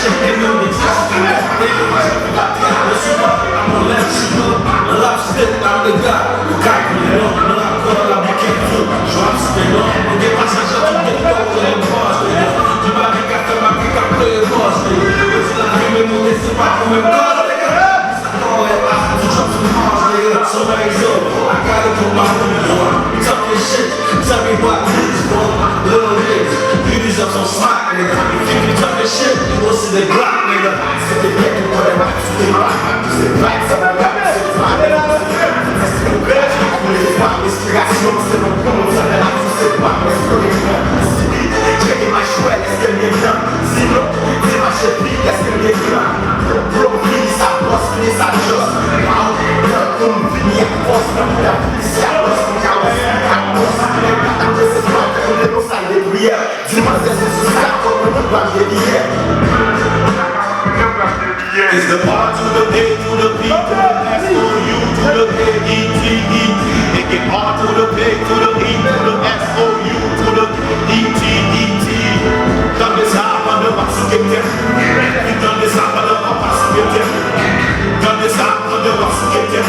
shit, they know the test. They know my shit, got the super. I'm gonna let you know. A lot of shit, I'm the guy. You got me, you know. No, I'm gonna la bouquet fou. Je vais me spin on. On get passage à tout le temps. On est boss, nigga. Tu m'as dit qu'à faire ma pique après le boss, nigga. C'est la vie, mais mon nez, c'est pas pour me cause, nigga. Ça t'envoie pas. Tu chops some hard, nigga. Somebody's over. I gotta put my money on. You talking shit. Tell me what this for. Little niggas. You deserve some smack, nigga. If you talking shit, you gon' see the Glock, nigga. C'est des mecs qui vont les rap, c'est des rap. C'est black, ça va rap, c'est fly. C'est pas l'inspiration, c'est mon nom, ça va rap, c'est pas l'inspiration. Checker ma chouette, est-ce qu'elle m'est bien? Sinon, c'est ma cheville, est-ce qu'elle m'est bien? Bro, please, ça bosse, please, ça josse. Comme vini à force, comme la police à bosse, comme la bosse, à bosse. C'est pas qu'on est dans sa lumière. Dis-moi, c'est ça, comme on va bien hier. It's the R to the A to the P to the S to the U to the A E T E. It get R to the P to the E to the S O U to the E T E T. Dans les arbres de ma souquette, dans les arbres de ma souquette, dans les arbres de ma souquette,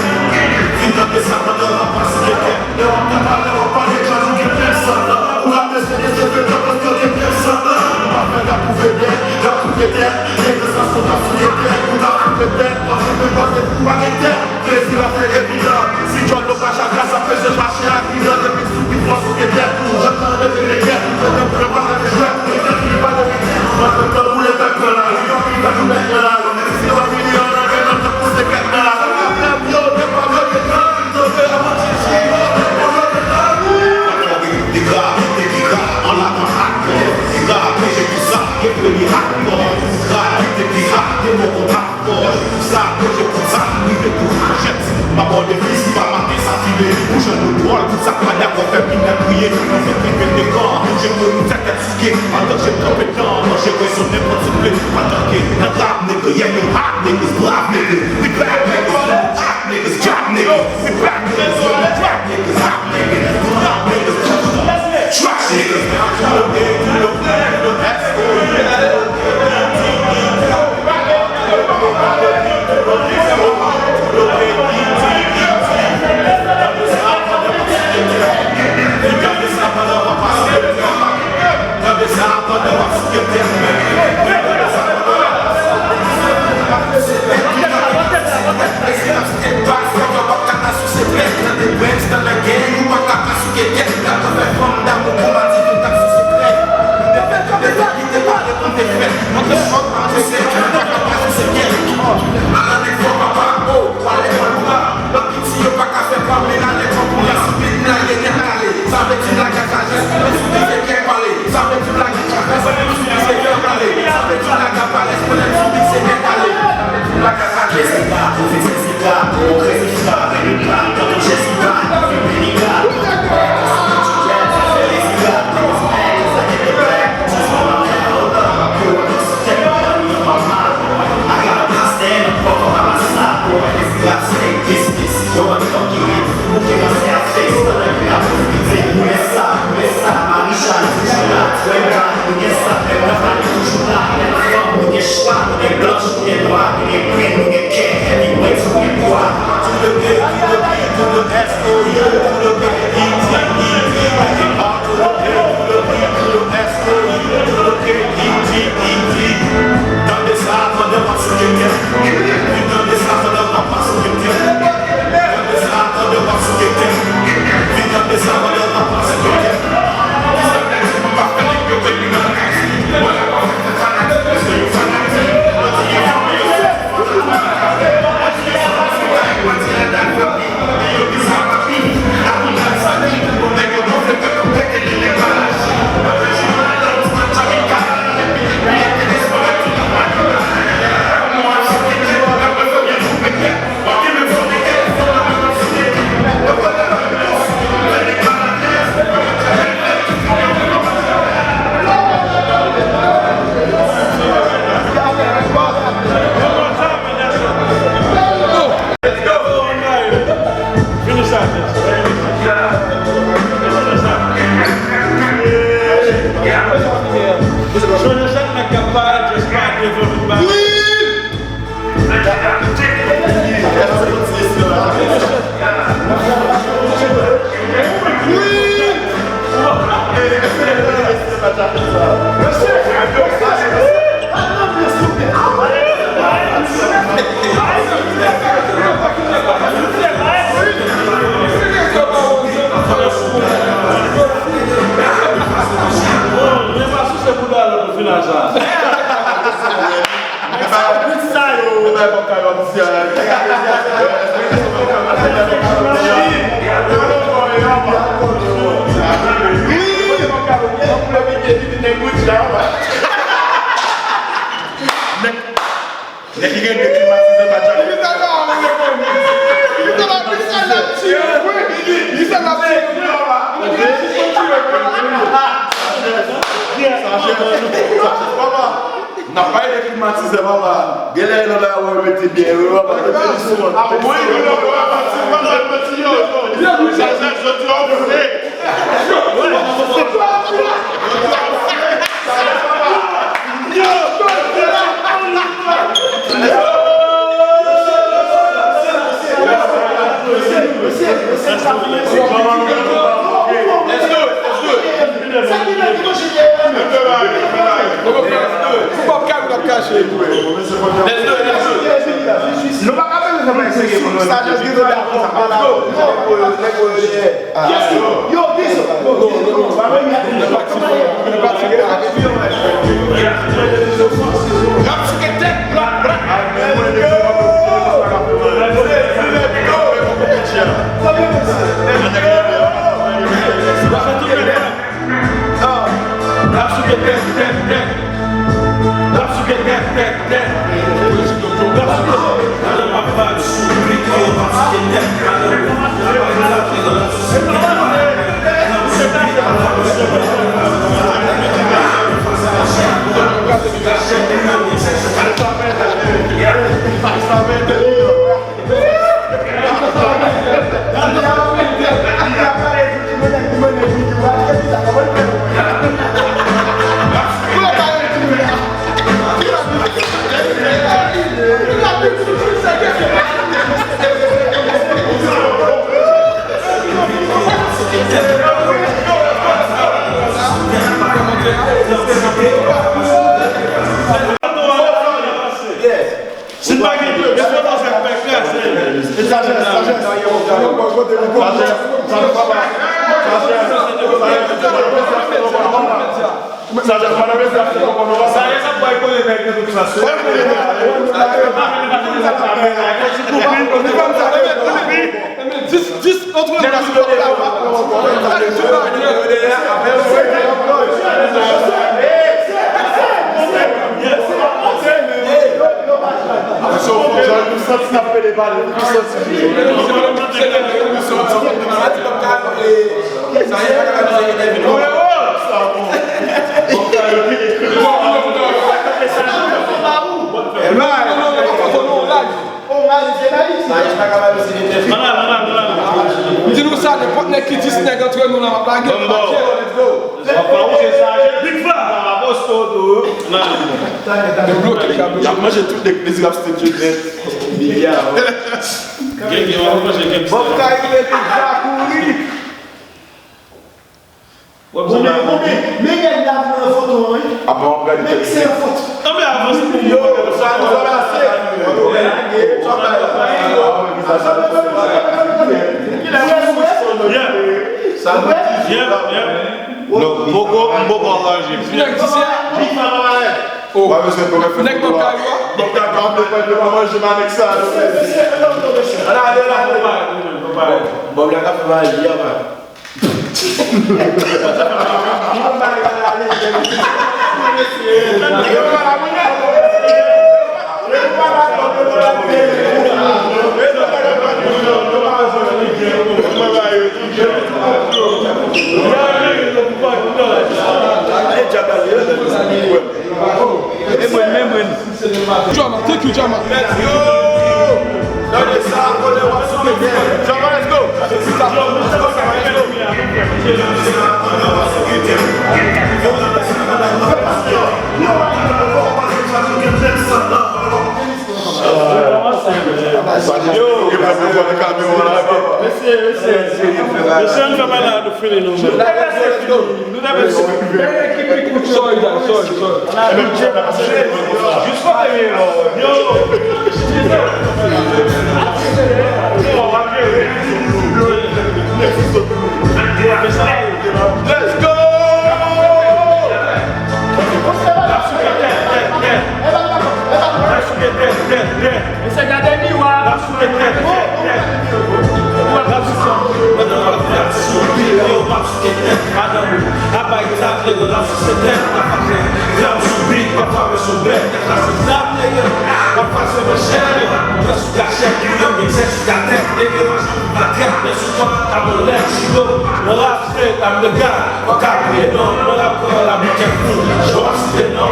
dans les arbres de ma souquette. On n'a pas les gens qui personne là. On a des cheveux dans le cœur de personne là. On va faire la pouvée bien, la pouvée bien. Les deux sont dans son état. On a peut-être, on peut pas se arrêter. Plaisir à faire évident. Si tu as le pas chaque grâce à faire, je marche à qui dans le plus soumis dans son état. J'entends le délégué, je ne peux pas le jouer. Je ne peux pas le jouer. Je ne peux pas rouler avec le là. Je ne peux pas rouler avec le là. Si on a mis en avant, on ne peut pas se là. Yo, ne pas me le faire. Je vais la moitié chier. On va le faire. Des gars, on l'a dans hardcore. Des gars, mais j'ai tout ça, qui est premier hardcore. Des gars, des gars, des mots hardcore. Ça, que j'ai tout ça, oui, mais tout rachète. Ma bonne fils, va mater sa fille. Où je me drôle, tout ça, pas d'accord, fait bien prier. On fait priver des corps. Je me mets tête à skier. Pendant que j'ai trompé de temps, j'ai raison n'importe ce blé. Pendant que the rap nigga, yeah, you hot niggas, black niggas. We black niggas, hot niggas, job niggas. We black niggas, black niggas, hot niggas. We black niggas, trash niggas. To the big, to the black, to the S-O-U. Drama, take you, drama. Let's go! Drama, let's go! Monsieur ne va pas là de finir. Sorry, Dad, sorry. Juste pas aimer, là. Yo! Let's go! I'm the guy, I got it on, but I'm called, I'm careful. Show us the no,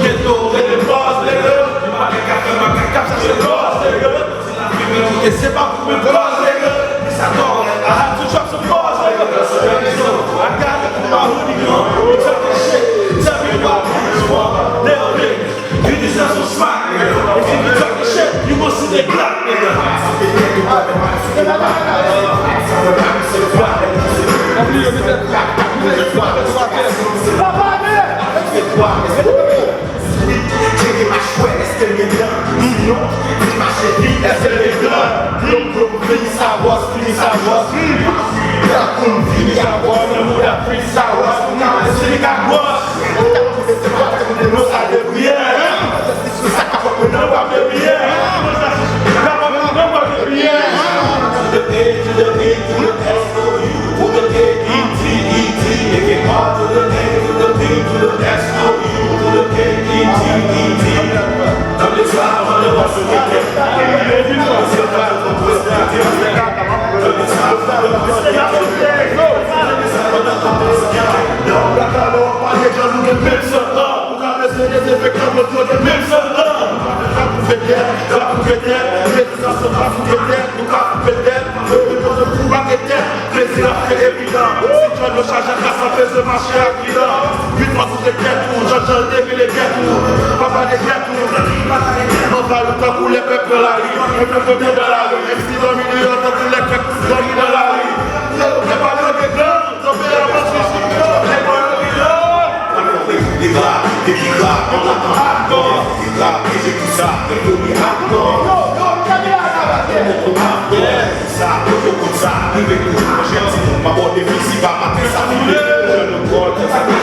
get over the boss, nigga. You might get my cap, that's the boss, nigga. C'est pas pour me boss, nigga. I had to drop some bars, nigga. I got it from my hoodie on. You talk this shit, tell me what it's for. Little nigga, you deserve some smack, nigga. If you talk this shit, you gon' see the black, nigga. Cheguei mais chouette, est-ce que les blancs? Non, je marchais vite, est-ce que les blancs? Fini sa voix, fini sa voix. Fini sa voix, le monde a fini sa voix. C'est les gars voix. C'est pas que nous ça de prière. C'est ça qu'a pas de prière. To the A, to the B, to the S, O, U, to the K, E, T, E, T. It get hard to the A, to the B, to the S, O, U, to the K, E, T, E, T. Dans les soirs, on ne va se quitter. Pour les peuples de la rue, les peuples de la rue, même si dans le milieu, on tous les peuples dorment dans la rue. C'est pas le gars, on fait la masse ici, des gars, on attend hardcore, des gars, et j'ai tout ça, des gars, hardcore. Ça, comme ça, avec nous, j'ai un petit peu ma bonne déficit, va mater ça, je le crois, ça peut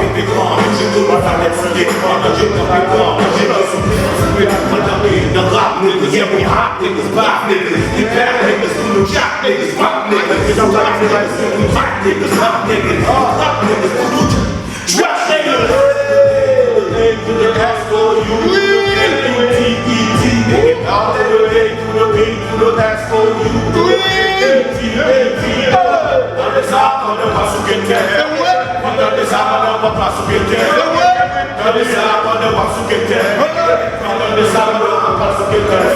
être des grands, je te vois ta lettre, je te vois j'ai the rock niggas, yeah, we hot niggas, pop niggas, we bad niggas, we no jock niggas, pop niggas, I'm like we hot niggas, hot niggas, hot niggas, we no trap niggas. To the S O U, to the T E T, all the way to the B, to the S O U, to the T E T. On the top, on the pass get there. On the top, on the pass get there. On the top, on the pass get there. On the top, on the pass get there.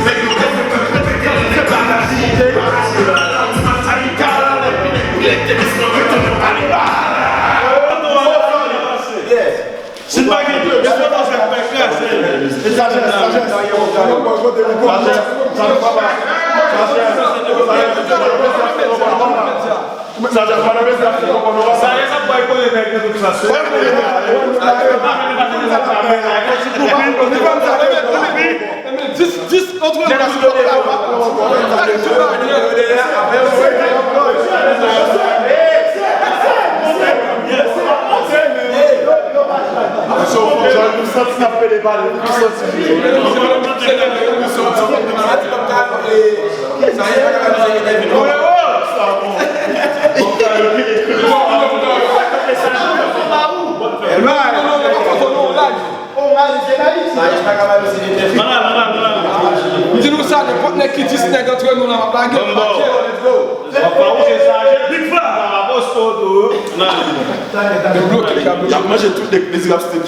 Make Dis-nous ça, n'importe qui dit ce n'est entre nous, la blague. Moi j'ai tout des plaisirs abstinents.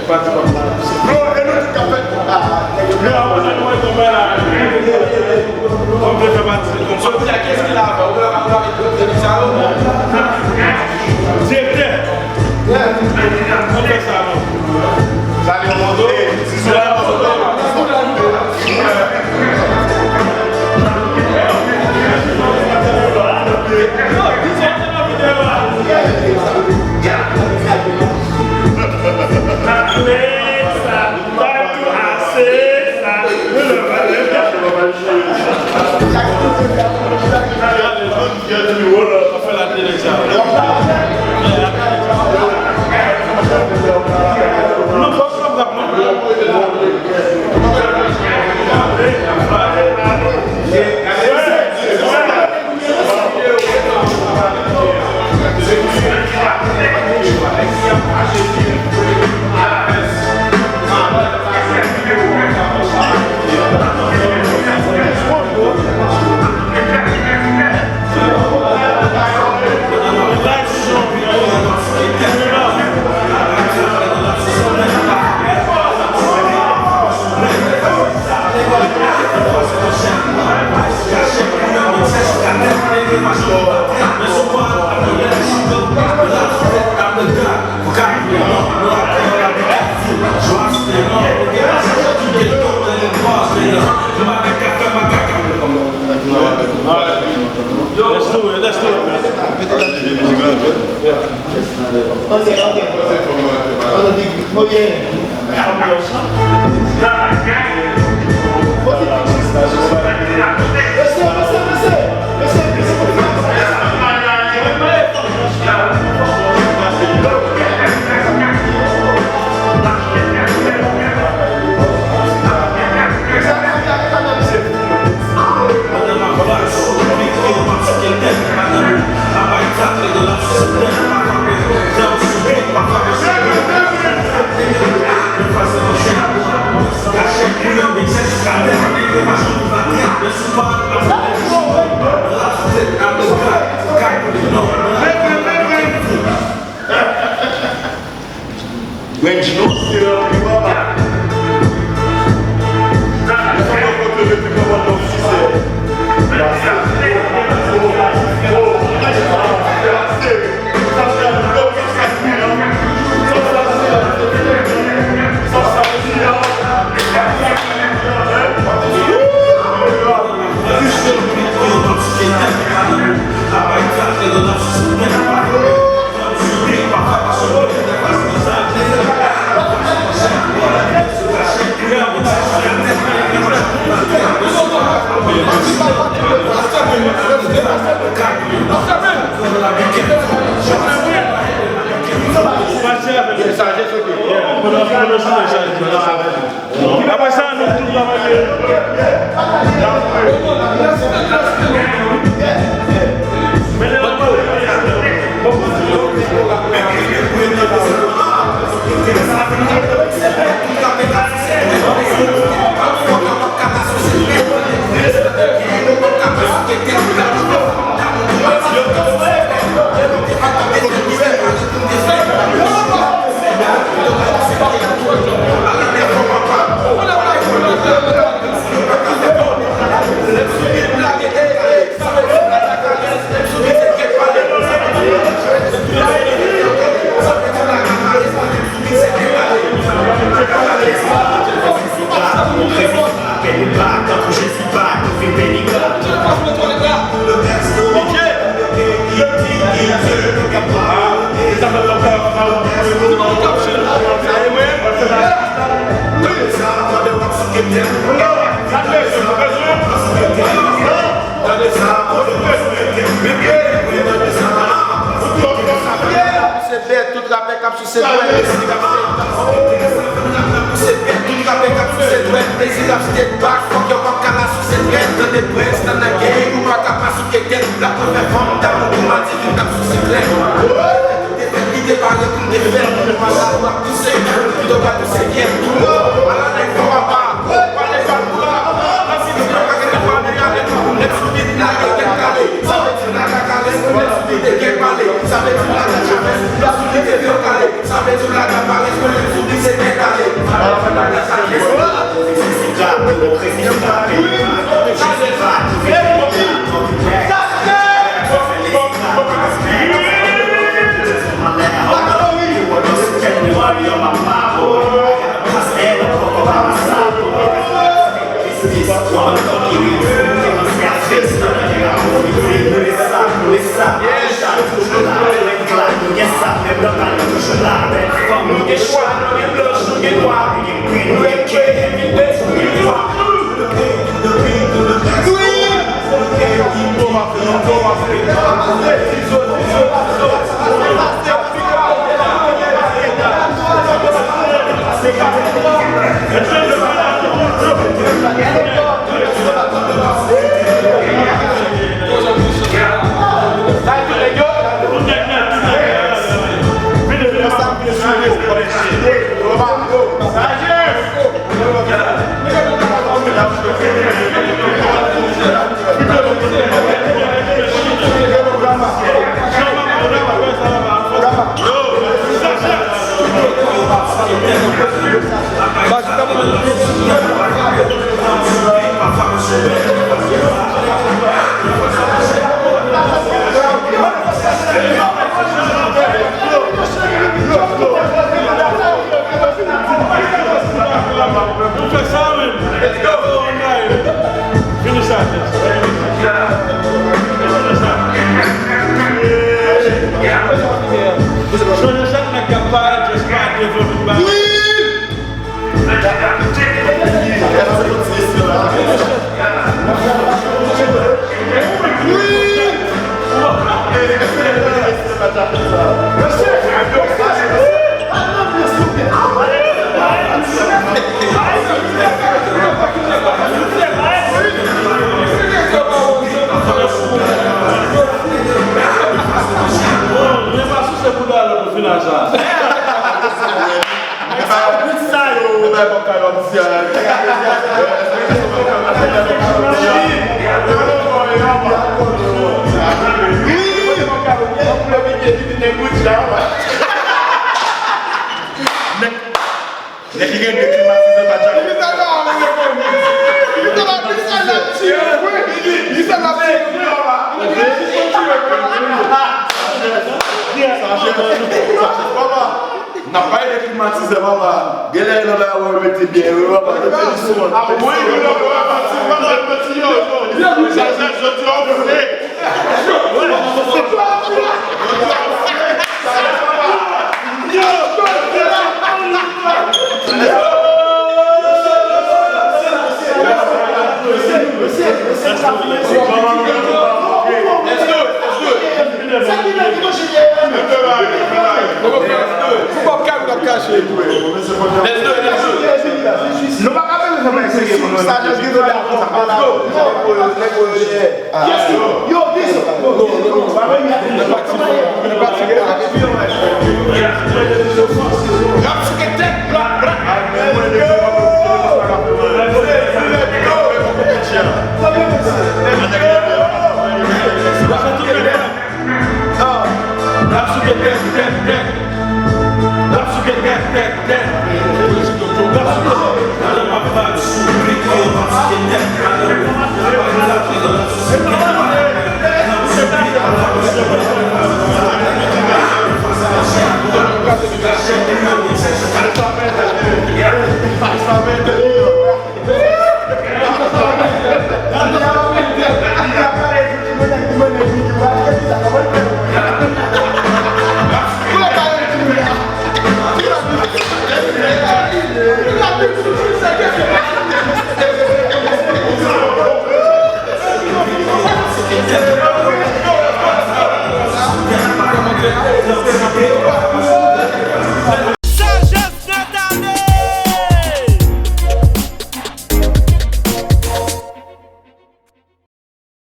Faz When you know still, you are back. Apa ça nous tout travailler? Nek ki gen de klimatize pa chak. Na pa de klimatize baba. Gele yon la wè mette bien. Baba de son. A wè yon la wè mette yo. Sa joti yo vle. Gracias.